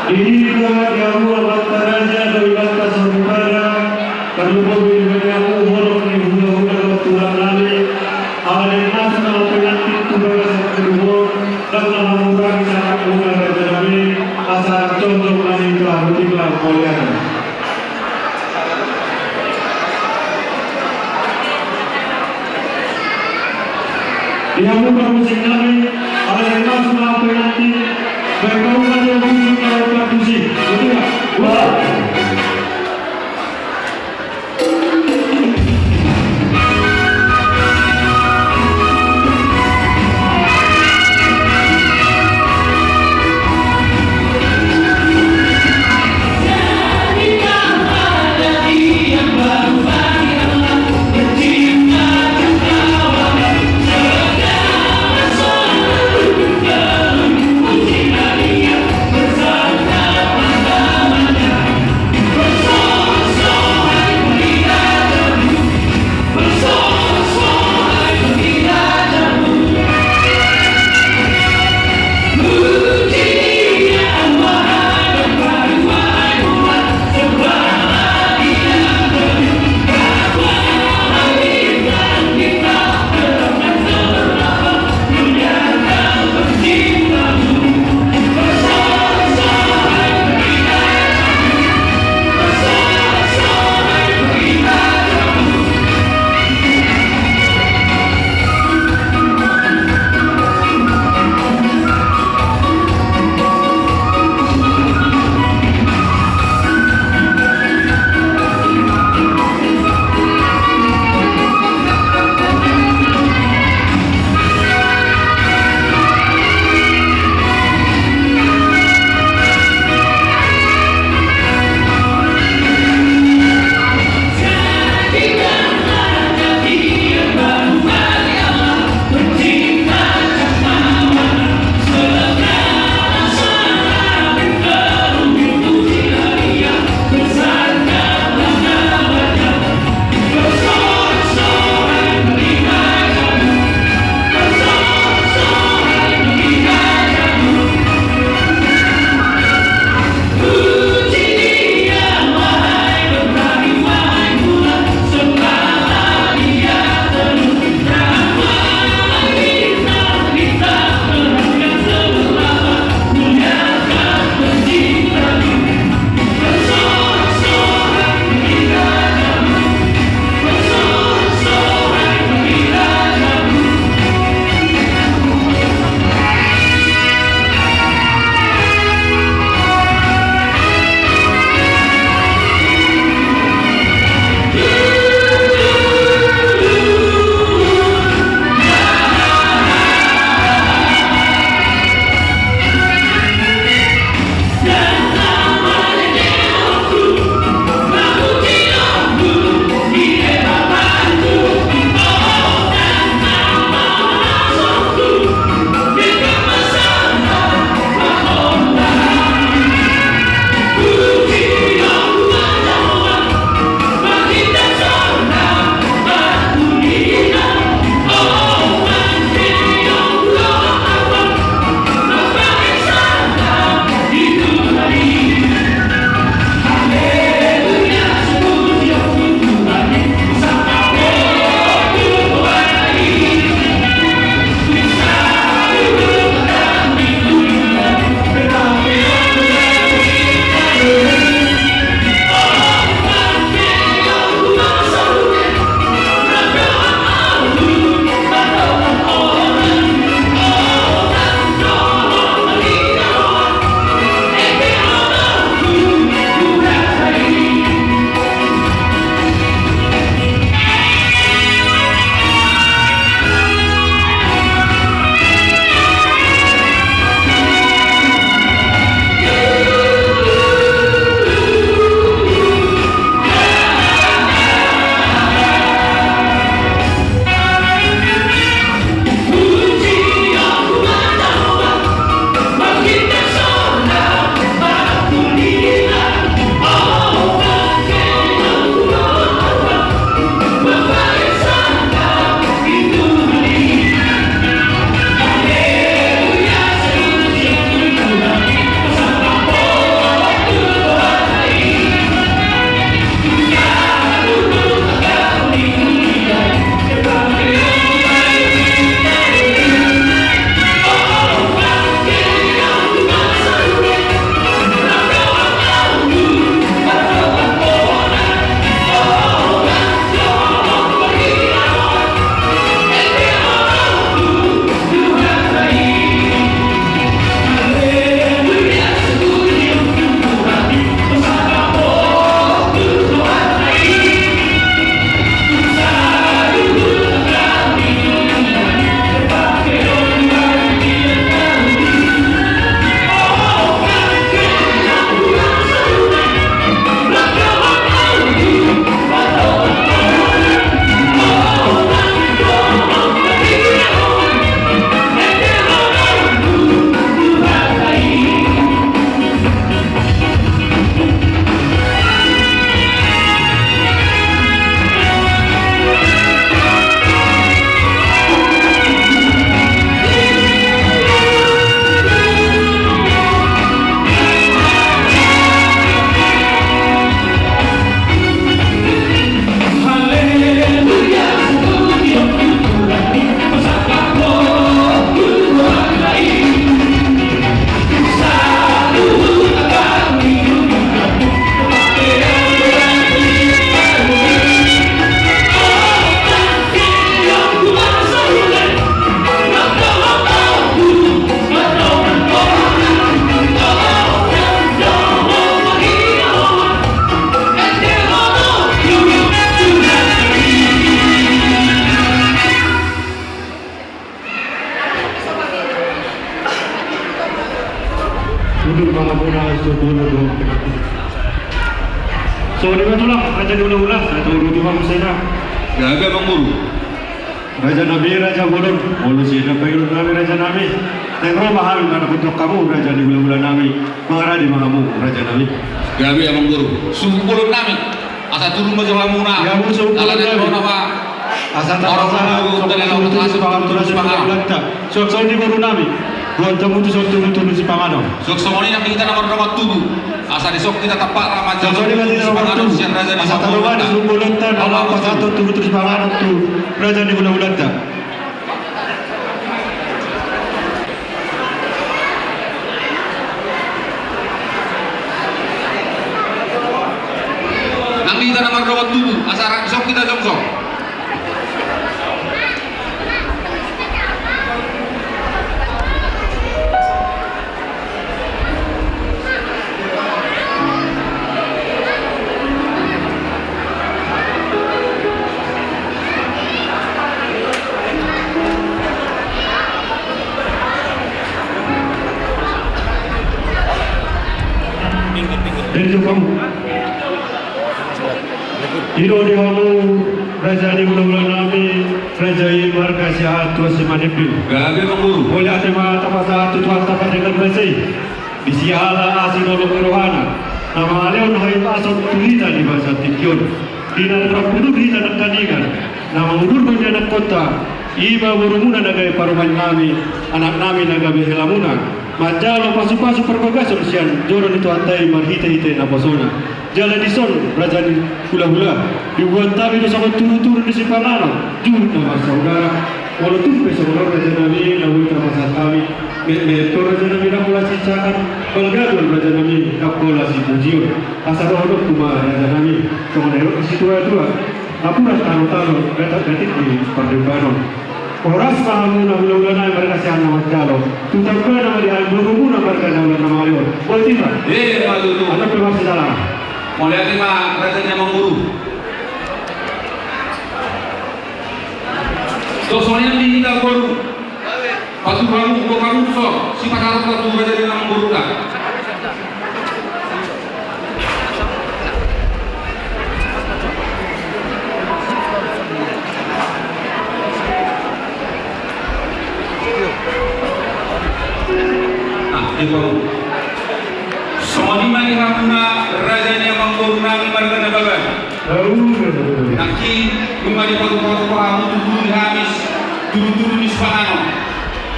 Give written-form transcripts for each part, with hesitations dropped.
Ika yang Allah taraja dari batas saudara, kalau mobil banyak umur ni hula-hula tulang lali, ada nasional penyakit tulang kedua, dan mengurangi sangat mengurangi jami, asal contoh menikah betiklah mulia. Yang muka musik kami, ada nasional penyakit, berkaukan yang musik kalau musik, betul tak? Wah. Terima Duduk Mahamuna sebelum dong. So di mana lah Raja Ulah-Ulah atau Rudi Mamsena. Gabe Manguru. Raja Nabi Raja Bolon. Bolon sih Nabi Raja Nabi. Tengok mahal mana putra kamu Raja di Ulah-Ulah Nabi. Mengarah di Mahamu Raja Nabi. Gabe Manguru. Sungkulun Nabi. Asa turun Mahamuna. Ya musuh. Ala nama. Asa orang so di baru Nabi. Buat kamu tu turun si pangano. Sok semoni nak kita nomor nomor tubuh. Asa di sok kita tapak ramah So di mana nomor tu? Asa tahu kan sebelum tan Allah pasal turun si pangano tu Raja di bulan-bulan tak. Nang kita nomor nomor tubuh. Asa sok kita sok. Dari kamu, iro di kamu Raja di bulan-bulan Nabi Raja ini marga sihat tuas semanipil. Gabe Manguru. Boleh ada mata pasal tu tuan tapat dengan bersih. Di siala asin oleh rohana. Nama Leon hai pasal tulisan di bahasa Tikion. Di dalam perbudu kita nak tandingan. Nama udur punya anak kota. Iba burumuna nagai paruman nami, anak nami naga behelamuna. Majalo pasu-pasu perbagas urusian joron itu antai marhite-hite napasona. Jalan di son raja di hula-hula. Dibuat tabi itu sama turun-turun di Sipanano. Jun nama saudara. Walau tumpe saudara raja nabi nabi nama kami. Meto raja nabi nakola sicakan. Balgadul raja nabi nakola si pujion. Asal hodok kuma raja nabi. Kemudian situ itu apura talo-talo gatik di Pardebanon. Oras Mahamuna Ulah-Ulah Nabi mereka siang nama jalo. Tutang kena nama dia berhubungan mereka nama nama Leon. Boleh tidak? Malu tu. Anda perlu salah. Mulai terima Raja Manguru. So soalnya ni kita baru. Patu kamu so. Si pakarap patu Raja Manguru dah. Ibu, semua ni mari hamuna Raja Manguru nami marga nabagan. Nanti mari patu-patu kamu turun habis turun di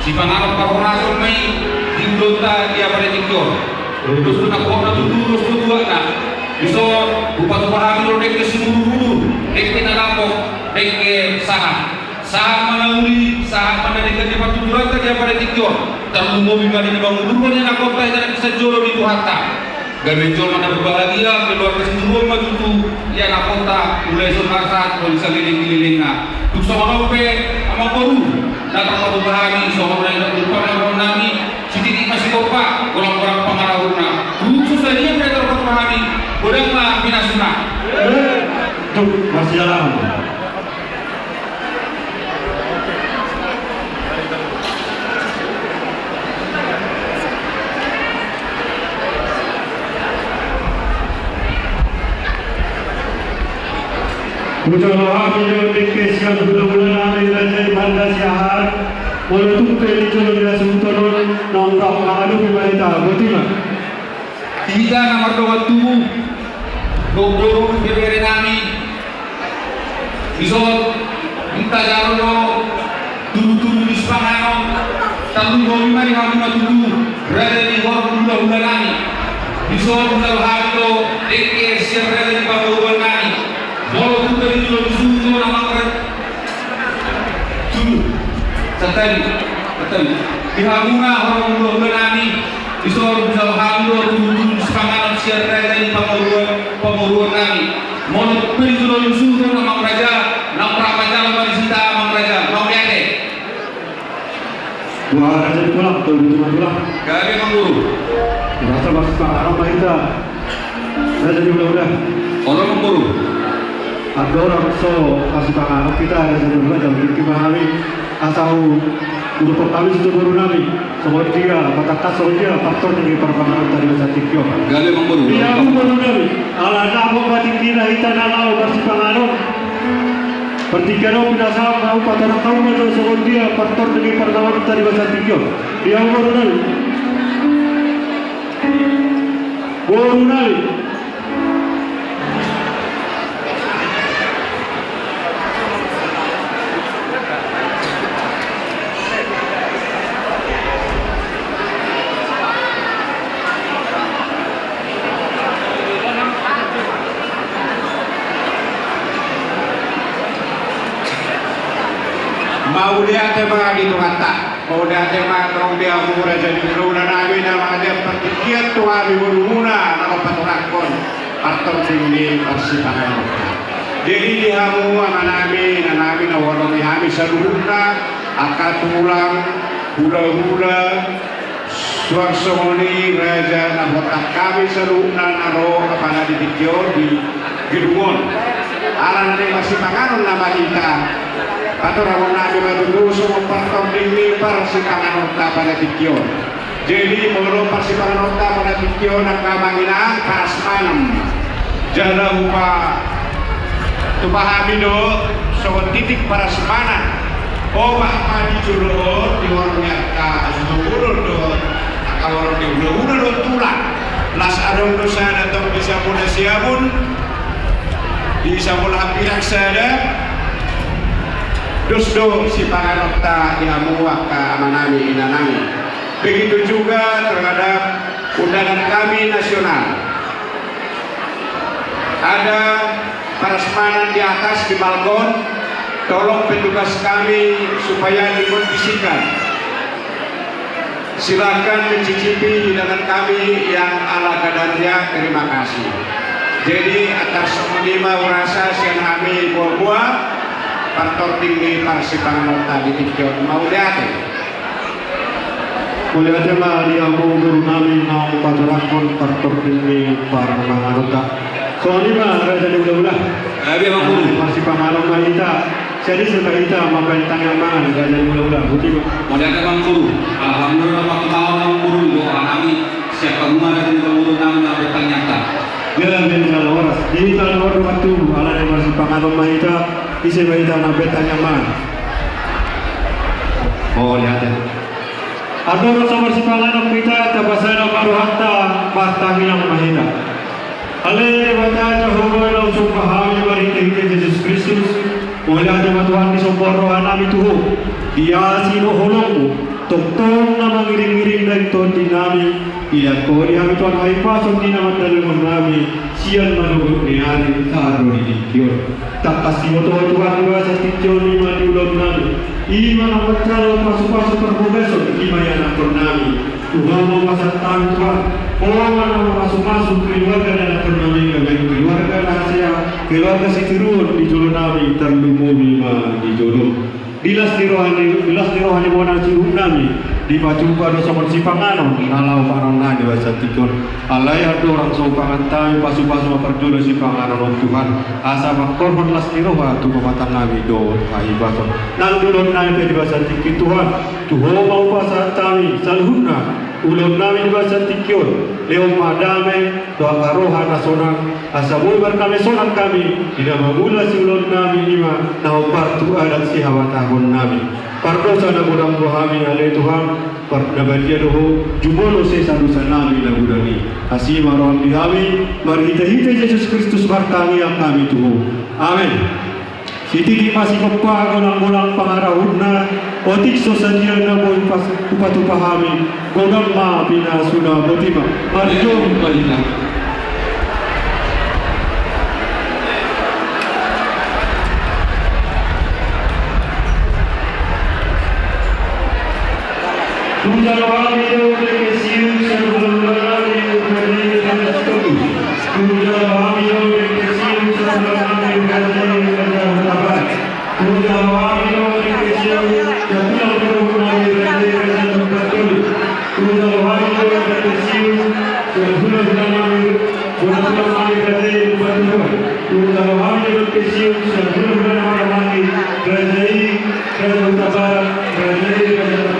Sipanano kaporaso may dindota dia pada tikyo. Terus nak kona terus dua nak. Iso upatu pahami lo dek semuru dek nalamo dek saham mana uli saham mana dek dia patu durata dia pada tikyo. Terlalu mobil kali ni bangun dulu ni nak kota yang bisa jolo di Tuhatta. Gawe jolo mana berbahagia keluar ke semua maju tu ya nak kota mulai sunarsa kalau bisa keliling-keliling nak. Tu sama nope ama baru nak kau berbahagia sama orang yang berpengalaman nami sedikit masih kopak orang-orang pengarahuna. Khusus saja mereka berbahagia boleh mah binasuna. Tu masih dalam. Ucalah video dikes yang bulan-bulan hari Raja Banda Siahar walaupun peli jolo dia suntonon nongkrong ngadu pimarita betul tak? Tiga nomor dua tubuh Gogoro bebere nami Isot minta jarono turu-turu di Spangano talu gomi mari kami matutu Raja di bulan-bulan nami Isot nalhado dikes yang Raja di bulan nami Bolo tu dari jual susu nama keren, susu, betul. Di Hamuna orang muda nani, disor bisa hamdo tu sepangan siar raja ini pemuruan nani. Mau beli jual susu nama raja, nama raja nama disita nama raja, mau biade. Wah raja pulang, betul pulang. Gawe Manguru. Rasa bahasa Arab kita, raja udah. Orang Manguru. Ada orang so kasih pangaruh kita ada sebenarnya jam kita hari asal untuk kami itu guru nabi semua dia katakan semua dia faktor dari perkembangan tadi satikyo Gale mangboru. dia guru nabi ala nabo batikina hitana lao bersipangano pertikano pinasam mau patara kaum itu semua dia faktor dari perkembangan tadi satikyo dia guru nabi Mau dia tema di Tuhata, mau dia tema terong dia mura jadi mura nabi nama dia pertikiat tua di mura nama paturakon atau tinggi persipangan. Jadi dia mau nabi na warung nabi saluhuna akal tulang hula suarsoni raja nabotak kami saluhuna naro kepada ditikyo di gedungon. Alam nanti masih panganon nama kita. Atau rawon nabi madu semua pertong dini persipangan otak pada tikyon. Jadi menurut persipangan otak pada tikyon nakamangina kasmanam. Jala upa tupahami do soal titik para semana. Obah madi juro di warungnya ka asdulur do kalau di udah do tulang. Las adong dosa datang bisa pun siapun bisa pun hampir sada. Dosdo si panganota dihamuak ke amanami inanami. Begitu juga terhadap undangan kami nasional. Ada prasmanan di atas di balkon. Tolong petugas kami supaya dikondisikan. Silakan mencicipi hidangan kami yang ala kadarnya. Terima kasih. Jadi atas semua rasa siang kami buah-buah. Partor tinggi parsipangan nota di tikyon mau lihat boleh aja mah dia mau guru nami mau paturakon partor tinggi parsipangan nota soalnya mah raja di ulah tapi emang guru parsipangan nota kita jadi sudah kita makan tangan mangan raja di ulah putih mau lihat emang guru alhamdulillah waktu tahun emang guru doa kami siapa rumah dari guru nami yang bertanya Gamen kalau orang, jadi kalau orang waktu ala yang masih panganom mahita, isi mahita na betanya man. Oh lihat ya. Ada orang sama si panganom kita, tapasana baru hatta bata hilang mahita. Ale batanya hukumnya langsung pahami berita Yesus Kristus. Mulai ada Tuhan di somboro anami tuh. Dia sino holongmu. Tong na mangiring-iring dari Tuhan dinami. Ila ko ni kami Tuhan ay pasok din naman dalam nami. Siyan manugot ni hari taro di tikyon. Takasi mo Tuhan ba sa tikyon ni manulog nami. Ima na magsalo pasok-pasok perbubeso. Ima yan ang nami. Tuhan mo masatang Tuhan. Orang na masuk-masuk keluarga dan akan nami kagay keluarga na siya. Keluarga si Tirun di jolo nami terlumumi ma di jolo. Dilas dirohani bona cirun nami di pacupa do somon sipanganon nalau panona di bahasa tikon alai ada orang sopangan tami pasu-pasu perjulo sipanganon Tuhan asa makorhon las diroha tu pematang nami do aibaton nang dulon nami di bahasa tikon Tuhan tuho mau pasat tami salhuna ulon nami di bahasa tikon leo madame doa karoha nasional asa boy berkami sonang kami tidak magula si ulon nami lima nau partu adat si hawatahon nami pardosa na budang rohami ale Tuhan pardabatia doho jubono se sanusa nami na budani asima roham dihami marhita-hita Yesus Kristus barkangi yang kami tuho amin siti di masih kepa golang-golang pangarahun na otik sosadian na boy upatu pahami godam ma bina suna botima marjom balina Kerajaan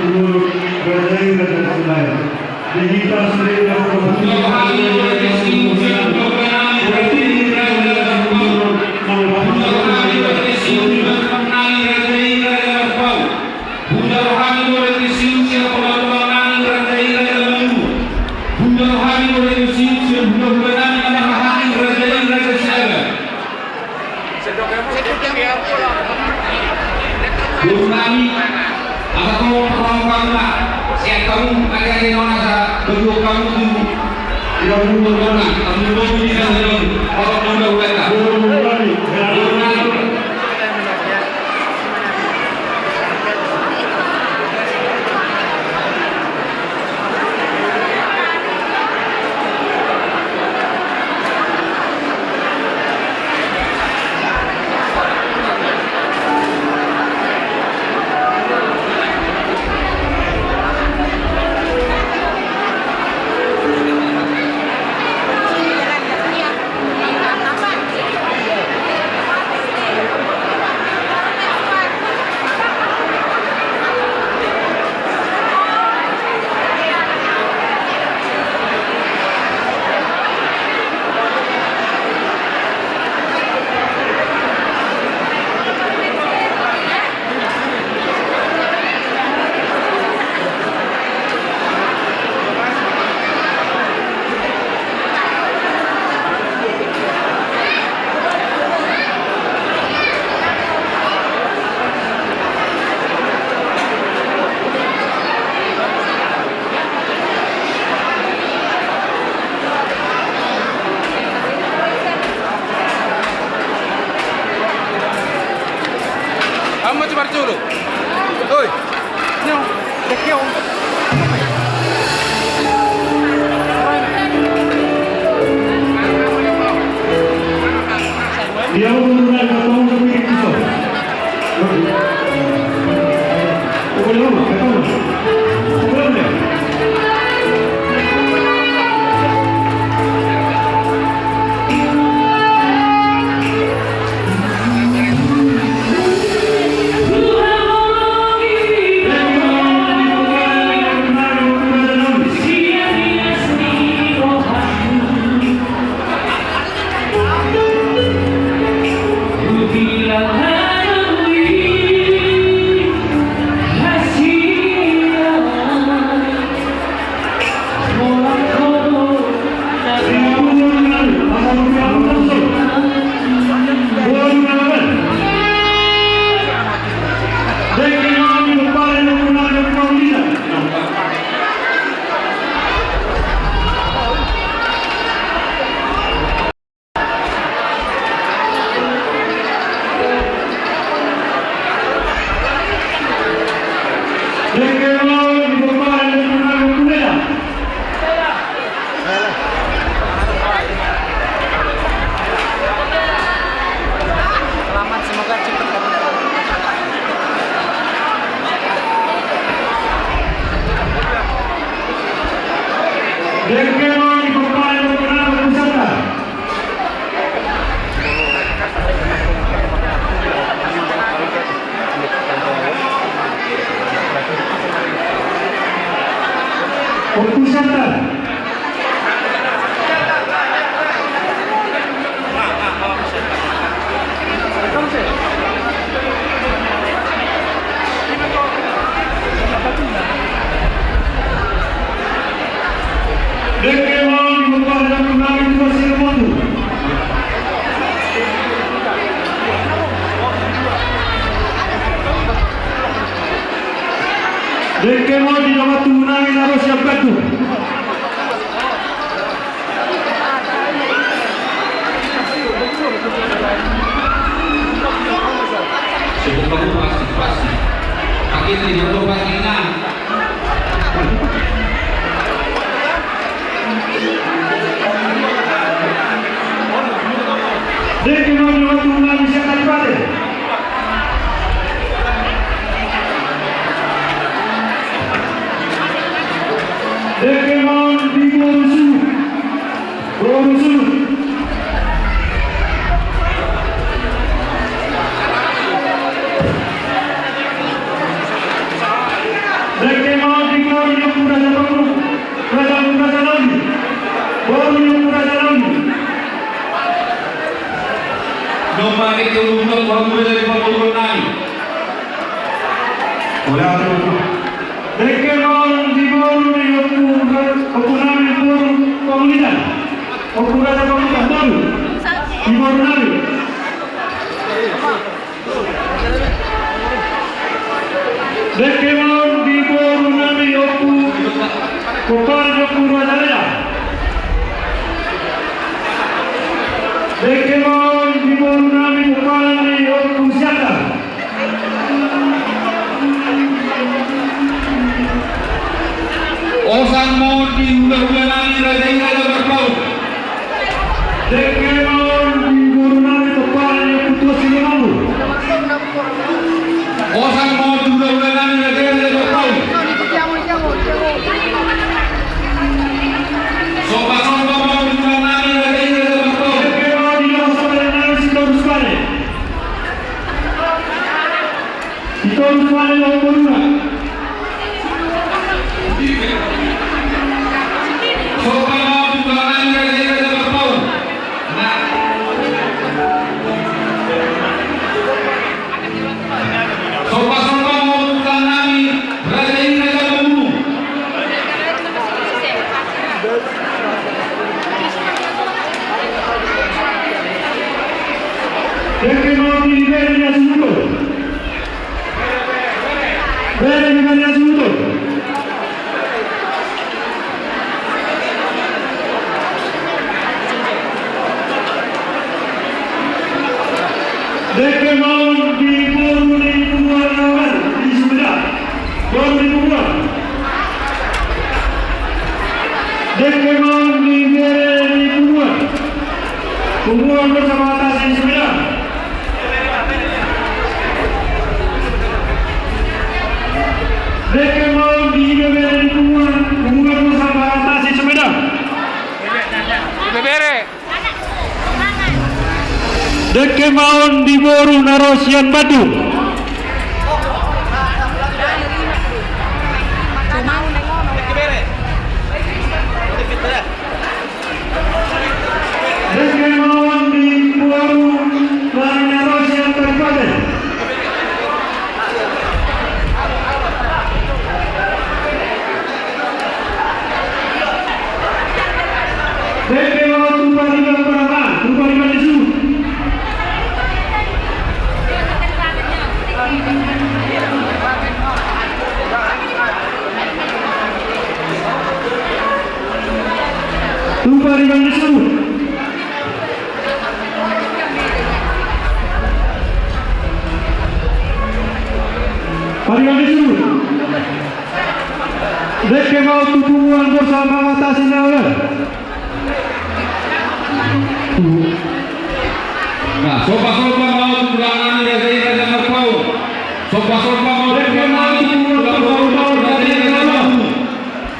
Raja Baru yang raja lagi. Domba ke ulumlah orang muda dari Papua Nani. Oleh itu, dekemon di baru ni aku nami baru pengulitan. Aku raja pengulitan baru di baru nami. Dekemon di baru nami aku kopar aku raja raja. Dekemon di baru nami kopar ni aku siapa? Osang mau di hula-hula nani raja berpaut. Dekemon di baru nami kopar ni putus silimamu. Osang mau di hula-hula nani raja berpaut. Sopa-sopa mau di hula nani raja berpaut. Dekemon di baru nami sitor sekali. Sitor sekali orang baru. Sopa mau di hula nani raja berpaut. Nah, sopa-sopa mau di hula nani raja berbunuh. Dekemon di Liberia Sumuto. Liberia Sumuto. Dekemon di baru ni Puan di Sumedang. Baru di Puan. Dekemon di Puan. Puan bersama atas di Sumedang. Dekemon di Puan. Puan bersama atas di Sumedang. Dekemon di Boru Narosian Batu. Dekemon di Boru Narosian Kabupaten. Dekemon Tupariban Parapan, Tupariban Isu. Tupariban Isu. Pariban Isu. Dekemon Tupungan bersama atasi nalar. Nah, sopa-sopa mau di hula nani raja berpaut. Sopa-sopa mau di hula nani berbunuh.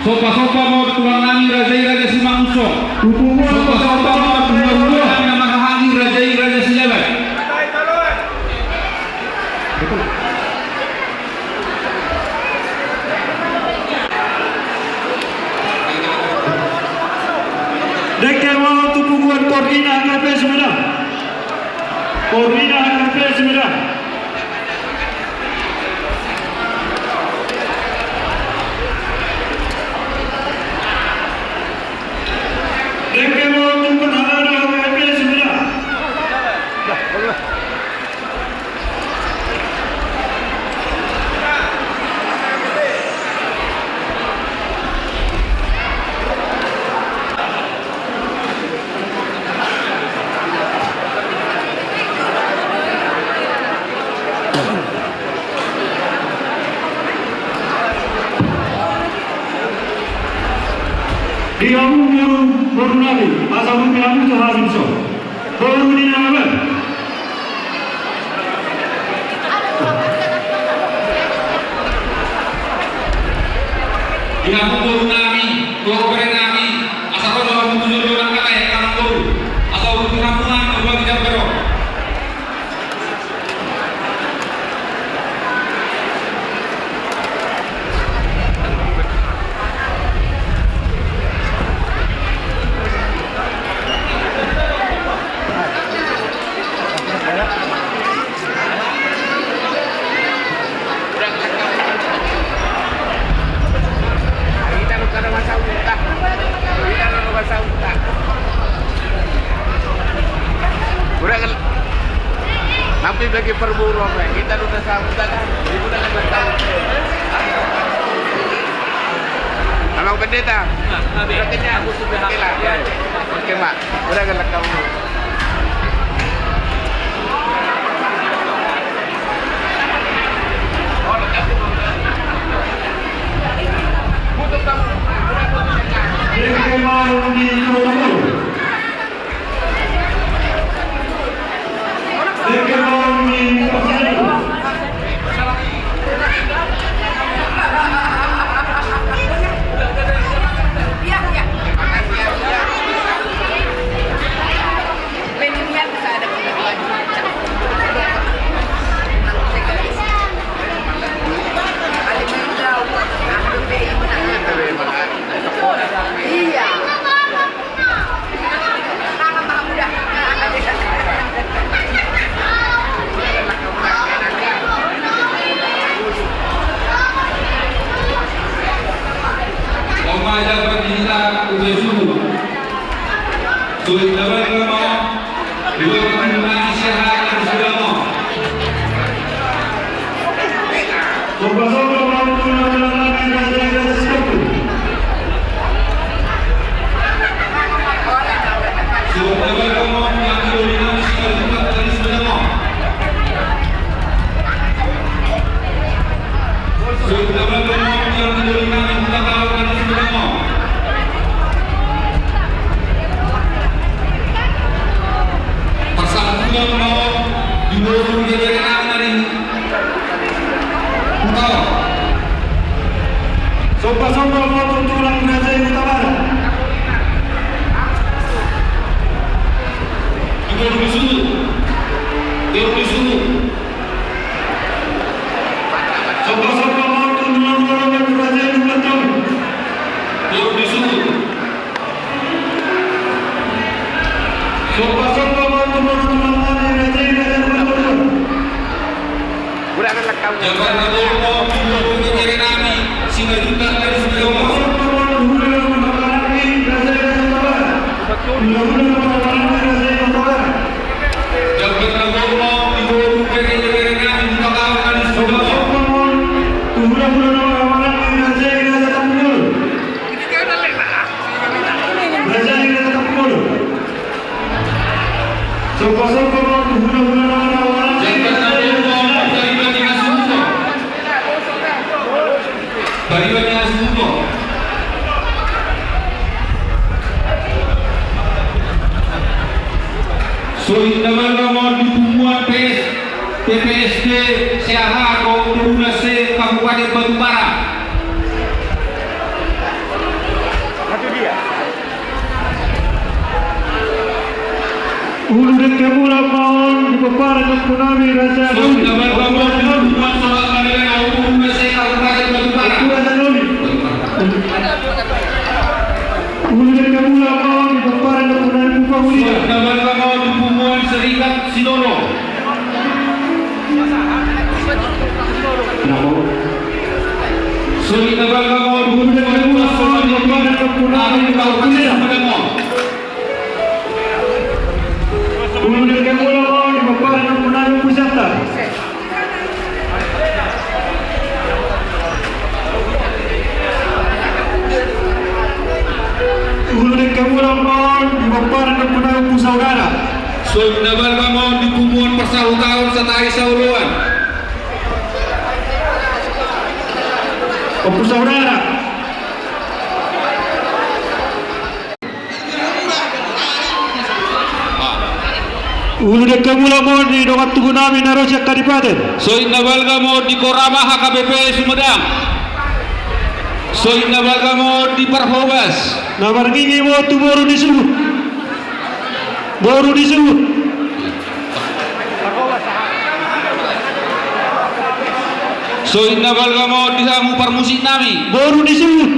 Sopa-sopa mau di hula nani raja Simang Usok. Sopa-sopa mau di hula nani Mahahani raja Sejabat. Dekemon Tupungan Koordina HKP Sumedang. Koordina HKP Sumedang. Dekemon Tupungan HKP Sumedang. Di Abu Baru Nabi, asal Abu Jahal Insya. Baru di nama. Di Abu Baru Nami, Baru Nami, asal kau dalam tujuh orang kata yang kanan baru, asal urut kampungan berbagi jam berok. lagi berburu apa? Kita udah sambutan kan? Ibu udah tahu. Abang pendeta. Udah kenyang. Aku sudah hafal. Oke, Mak. Udah gelak kamu. Soy naman naman ditumuan PPSD Seahago Turuna C Kabupaten Batubara. Satu dia. Ulu dan kemula maon di peparan dan punami raja. Soy naman naman ditumuan soal kalian Turuna C Kabupaten Batubara. Ulu dan kemula maon di peparan dan punami Pupahuli. Soy naman naman ditumuan Serikat Sinono. Soy naman naman ditumuan soal kalian Kabupaten Batubara. Ulu dan kemula maon di peparan dan punami Pusata. Ulu dan kemula maon di peparan dan punami Pusaudara. Soy nabal mamon di pumuan persahutaon sa tayo sa uluan. Pusaudara. Ulu dan kemula maon di Dongat Tugunami Narosya Kadipaten. Soy nabal gamon di Korama HKBP Sumedang. Soy nabal gamon di Parhobas. Nabar gigi mo tu baru disebut. Baru disebut. Soy nabal gamon di Samu Parmusik Nami. Baru disebut.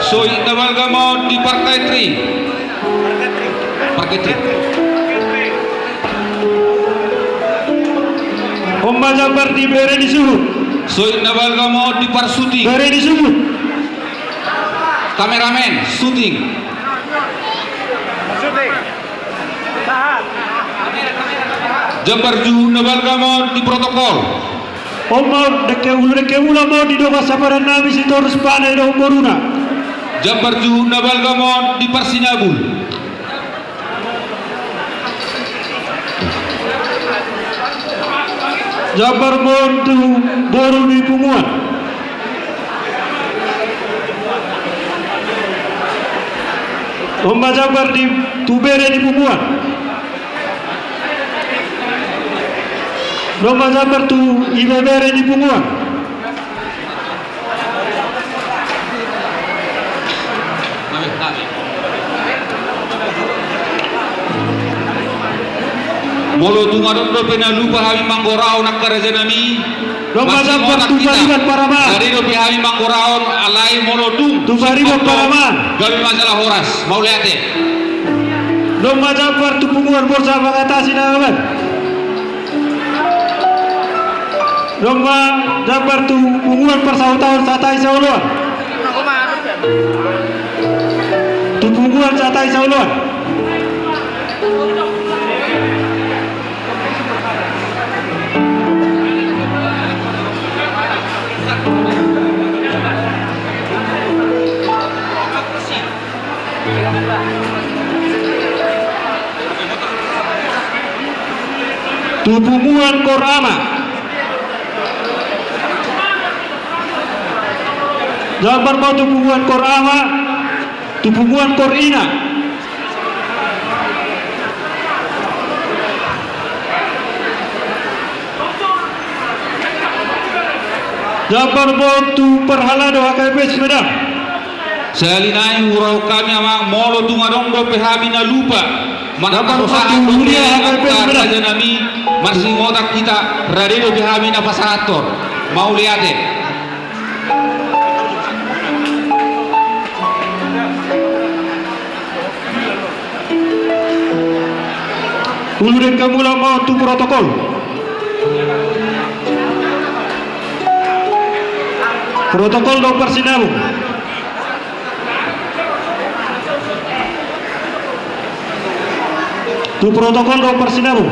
Soy nabal gamon di Partai Tri. Partai Tri. Omba Jabar di bere disebut. Soy nabal gamon di Parsuting. Bere disebut. Kameramen, syuting. Syuting. Tahan. Jambarju nabalgamon di protokol. Omar deke ula mo di doga sabaran nabi si torus pane do moruna. Jambarju nabalgamon di Parsinabul. Jabar mon tu boru di Punguan. Omba Jabar di Tubere di Punguan. Omba Jabar tu Ibebere di Punguan. Molo tungaron do pena lupa hami manggorao nak karajanami. Domba Jabar tu bariban paraman. Dari do hami manggorao alai molo Tu bariban paraman. Gabi masalah horas mau lihat. Domba Jabar tu Punguan borsa mengatasi naman. Domba Jabar tu Punguan persautan satai sauluan. Tu Punguan satai sauluan. Tupunguan Korama Jabar mau tupunguan Korama Tupunguan Korina Jabar mau tu Perhalado HKP Sumedang Salinai urau kami amang molo tungadong do pehami na lupa. Dapat Usaha satu dunia HKP Sumedang. raja nami masih ngotak kita radio pehami na pasator. Mau lihat deh. Ulurin kamu mau tu protokol. Protokol do Parsinabung. Tu protokol do Parsinabung.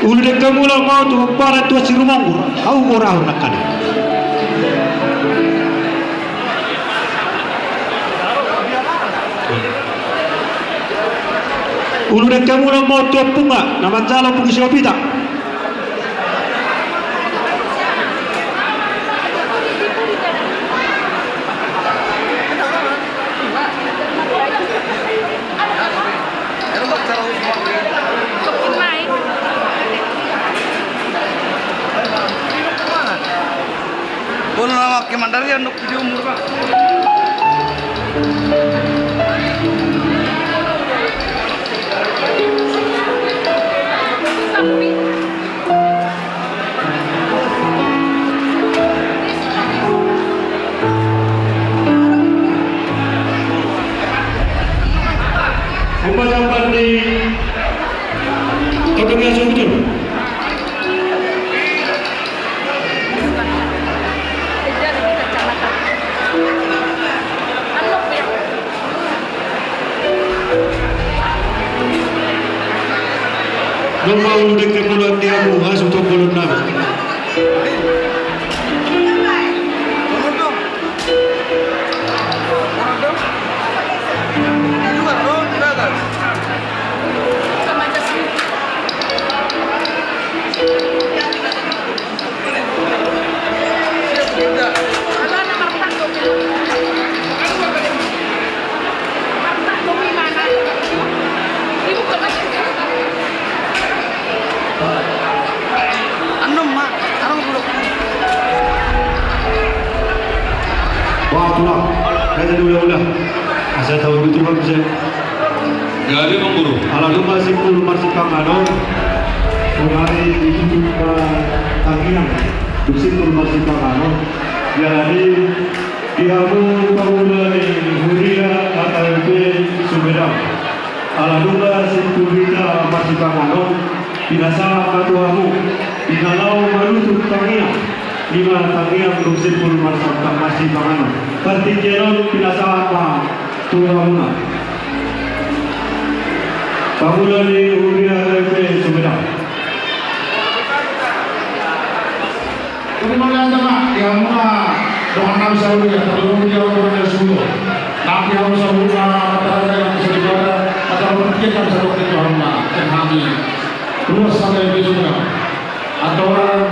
Ulurin kamu mau tu para tua sirumanggur. Au gorah nakkan. Ulurin kamu mau tu punga nama jalo pungsi opita. Bono nama kemandari anu video umur Pak. Pembacakan di Kodongnya Sumber. Nomor udah kemudian dia muhas untuk bulan nabi. Wah, tulang. Kaya ulah-ulah. Asa tahu itu bang saya. Gak ada mengguru. Ala lu masih pul masih pangano. Kemarin itu ke Tangiang. bersimpul masih pangano. Jadi dihamu pamula ni Huria AKP Sumedang. Aladunga Sinturita masih pangano. Pinasa katuamu. Dinalau malutuk tangia. Lima tangia bersimpul masih pangano. Partijeron pinasa apa tuamuna. Pamula ni Huria AKP Sumedang. Kemudian teman yang mana dengan nama saya terlalu jauh dari semua. Tapi harus semua kata yang sejarah atau berkaitan sama Tuhan yang kami terus sampai di sana. Atau orang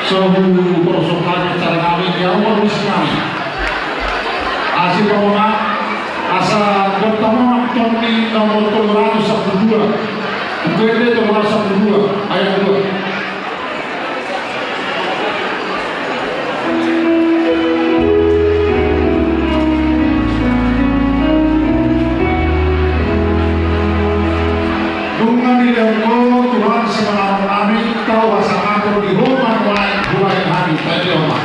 suhu perusahaan cara kami yang harus kami. Asal kamu asal bertemu Tony nomor 202. Mungkin itu nomor 102 ayat 2. Tuhan semangat kami tahu sama aku di rumah mulai hari tadi oma.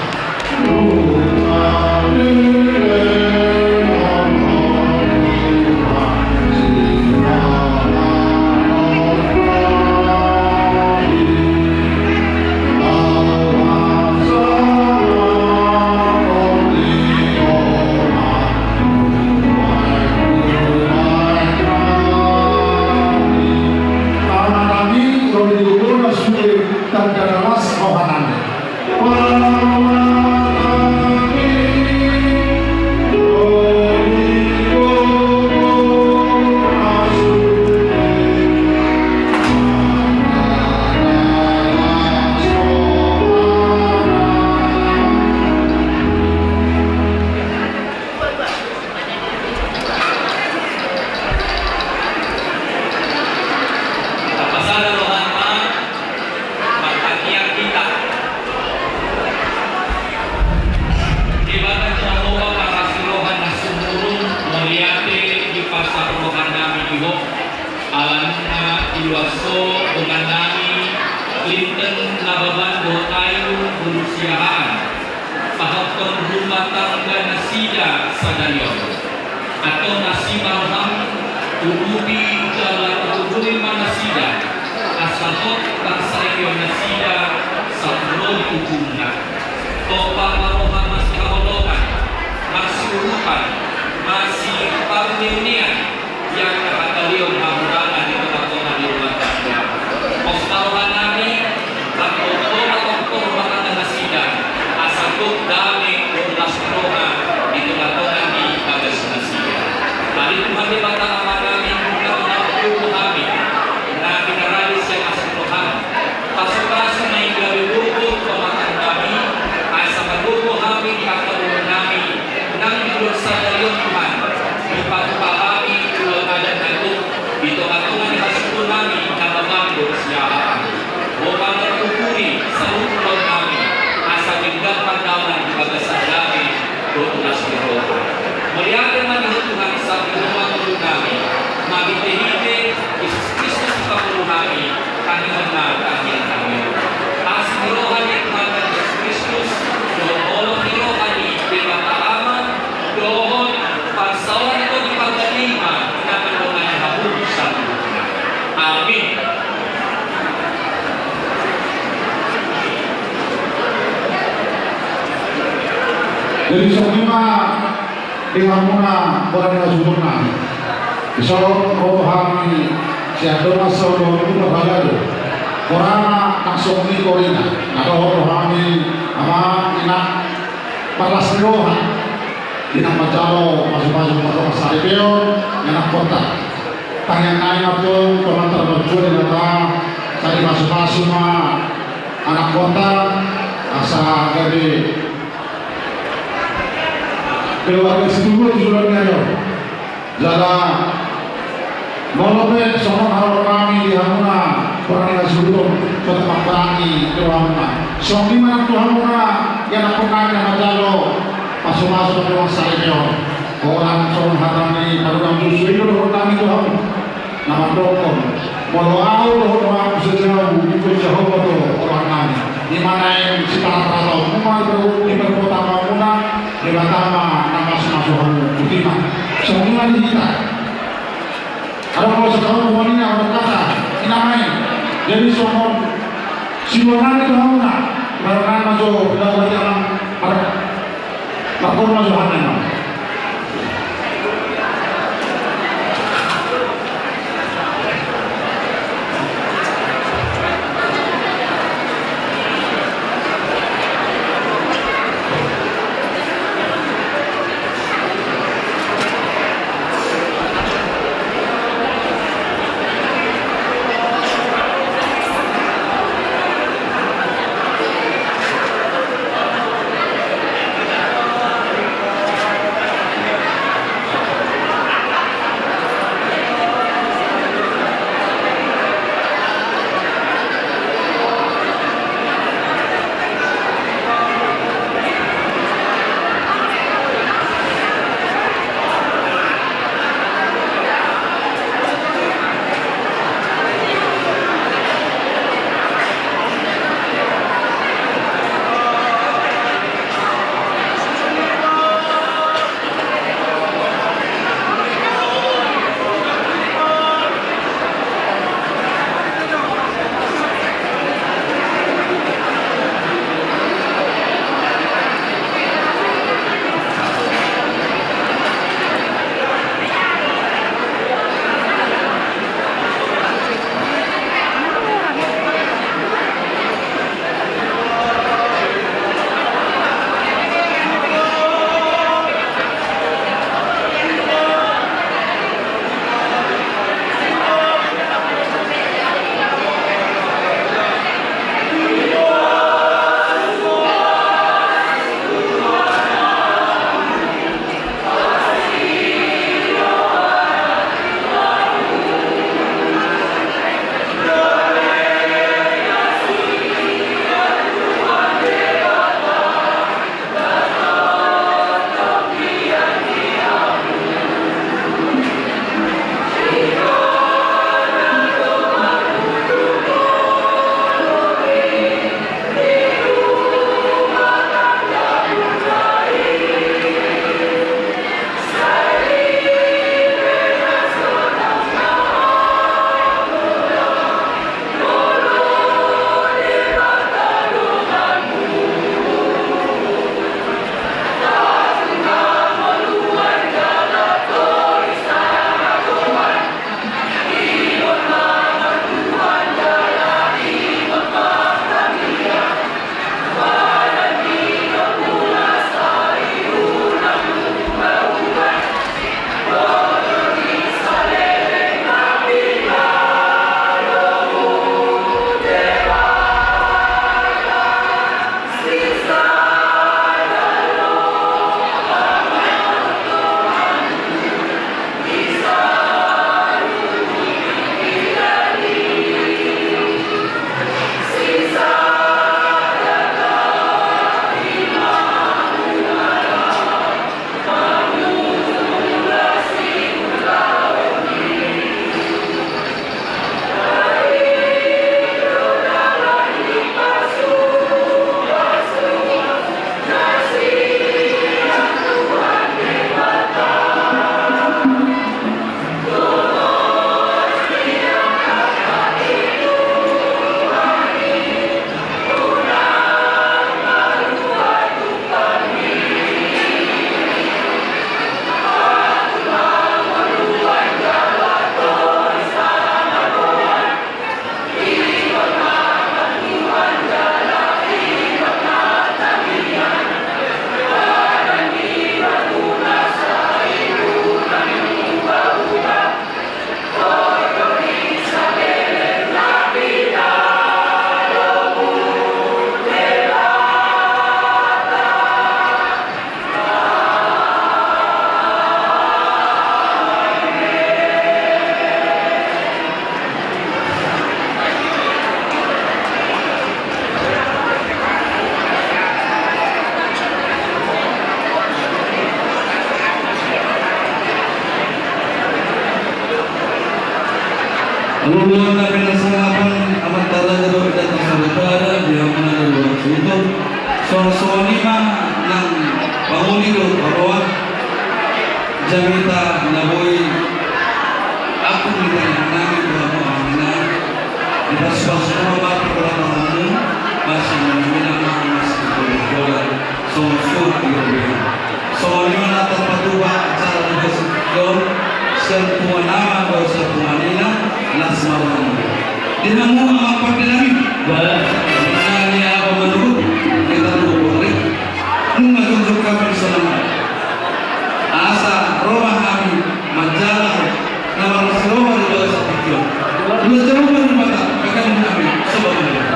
Jadi semua dengan muna orang yang sempurna. Islam rohani siapa masuk itu berhalal. Korana nasomi korina. Ada rohani ama ina palas rohan. Ina macalo masing-masing orang saripeo ina kota. Tangan itu komentar berjual dengan saya masing-masing anak kota asa dari keluarga setuju judulnya yo. Jala molopet sama hal kami di hamuna orang yang sebelum kota Pangrangi Tuhanna. Songi mana Tuhanna yang aku nanya majalo masuk ke ruang saya orang seorang harani pada justru itu orang kami Tuhan nama dokon. Walau aku orang sejauh itu jauh orang kami. Ini mana yang si para umumnya di perkota muna di Batama nama semasukan Budiman semua di kita ada kalau sekarang wanita orang kata inamai jadi somon siluman itu muna karena masuk dalam jalan pada takut masuk hanya Kemudian kami laksanakan amat tanda dan berdat masyarakat yang mengenal So lima ng Pangulo Baroa Jamita Naboy ako nila namin ko ang ina ipaswas ko ba para mga basta namin ang mas so lima natin patuwa sa lugar yun sa puwanama o sa puwanina las mawang di na mo ang parte namin niya ako manugod kita lubog rin nung matundok kami sa laman asa Roma kami majalah na marasilawa dito sa pagkyo lumajawa pa rin mata kagaling kami sa bagay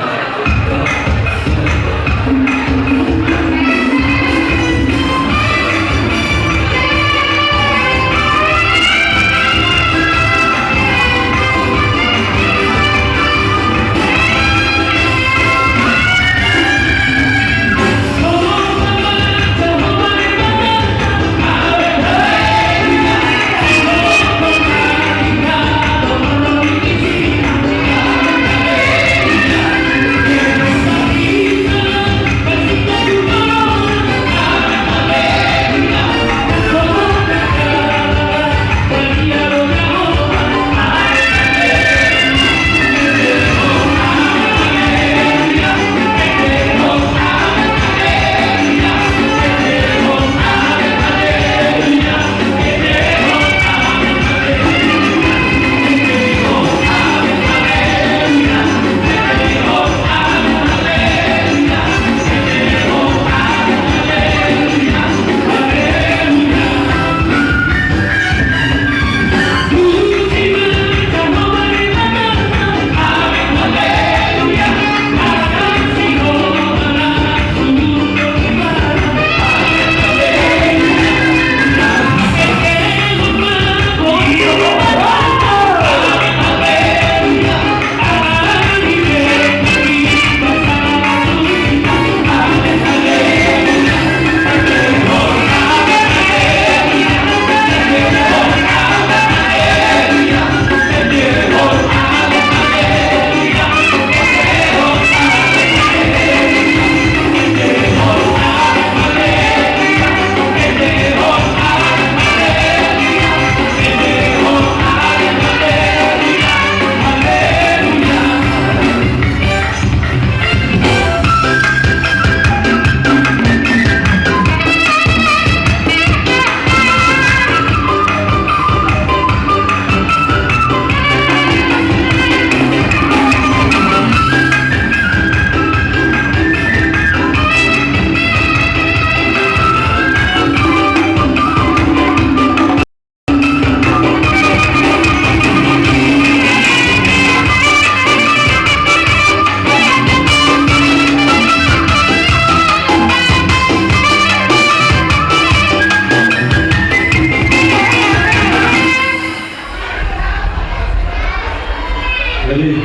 Jadi,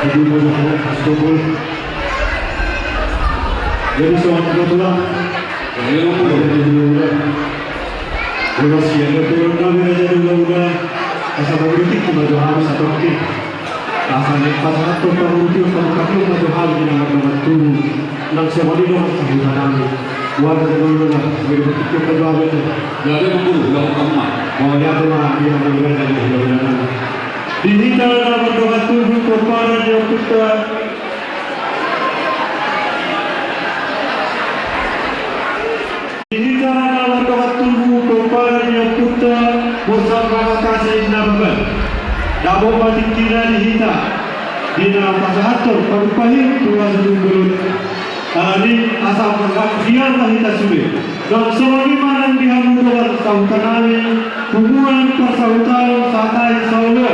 ibu mau Astagfirullah. Jadi soal kebetulan, terima kasih. Yang betul kami aja dulu asal politik maju harus atau mungkin asal pasal atau politik kalau maju harus yang berbantu nang semua di dalam kehidupan kami. Warga dulu lah, berpikir berdoa itu. jadi memburu dalam kamar Mau lihat orang yang berbeda dari hidup. Dihita na berdoa tubuh kepada Dia Putra. Dihita na berdoa tubuh kepada Dia Putra bersama kasih Nabi. Dabo batik kira dihita. Dina pasahator pagpahit tuwa sa tunggulut. Alin asal dia kita sulit. Dan sebagaimana dihamukan sautan namin, hubungan persautan satai saulo.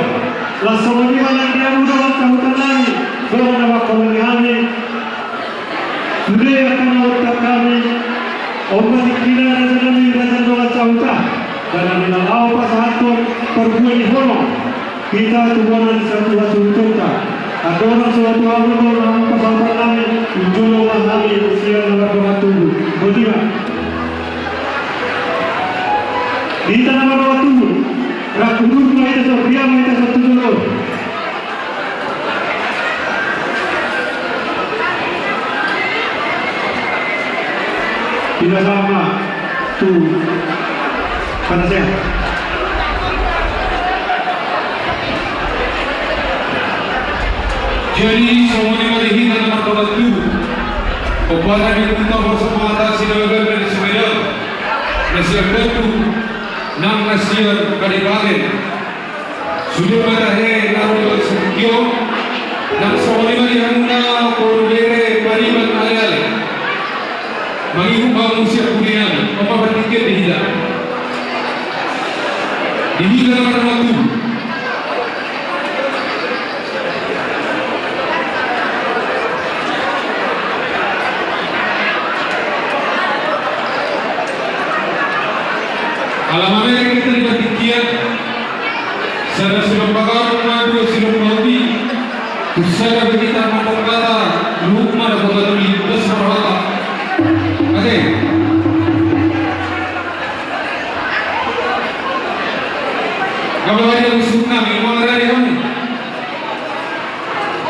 Dan sebagaimana dihamukan sautan namin, bernawa kami, sudah akan melakukan kami. Obat kita dan kami berjalan dengan sautan. Dan dengan awal pasahator perbuatan horong. Kita tubuhan satu tuntutan. Ada orang suatu hari orang pasal kami menjual kami usia dalam tubuh. Bagaimana? Di tanah bawah tubuh, rakyat kita Sofia kita satu dulu. Tidak sama tuh panasnya. Jadi semuanya melihat nomor 27 Kepada diminta bersama atas Sidoarjo dan Sumedang Nasihat Batu Nang Nasihat Kadipaten Sudah batahe lalu Sekio Dan semuanya melihat Korbere Pariban Aliale Mengihumbang usia kuliah Apa bertiket dihidak Dihidak nomor 27 Alamanya kita dibatikian Sada silang bakar Madu silang mati Usara kita mampu kata Lukma dan kota tuli Besar rata Oke Kalau ada yang suka Memang ada yang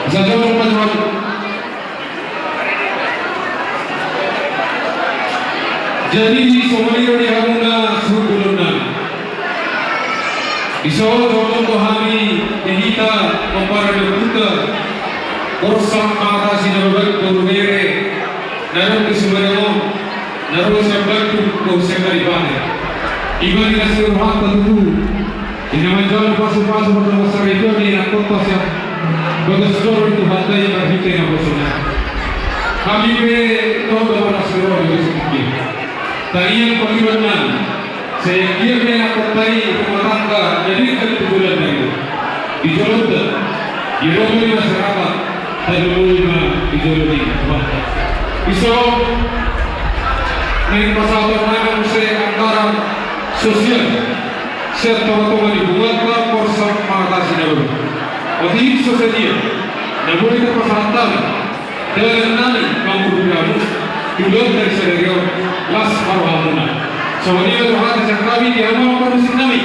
Bisa jawab lepas. Jadi Somalia di Hamuna Surgulunan di Solo Tohami Dihita Kompara Deputa Korsam Mata Sinabak Korbere Narum Kisumaramo Narum Sabatu Korsakari Bane Iba di Nasir Hata Tutu Inaman jalan pasu-pasu Pertama Sarito Di Nakota Siap Bagas Doro itu Hata yang berhenti Nabosuna Kami be Todo Manasiro Di Besukiki Tarian pengiriman saya kira yang kotai rumah tangga jadi kebetulan itu di Jolota di Romi masyarakat dan di Jolota bisa naik pasal permainan saya antara sosial serta teman dibuat korsan mengatasi dahulu waktu sosial namun itu persyaratan dengan nani mampu kamu dulu dari sedario las marhamuna. Soalnya Tuhan kami di amal manusia kami.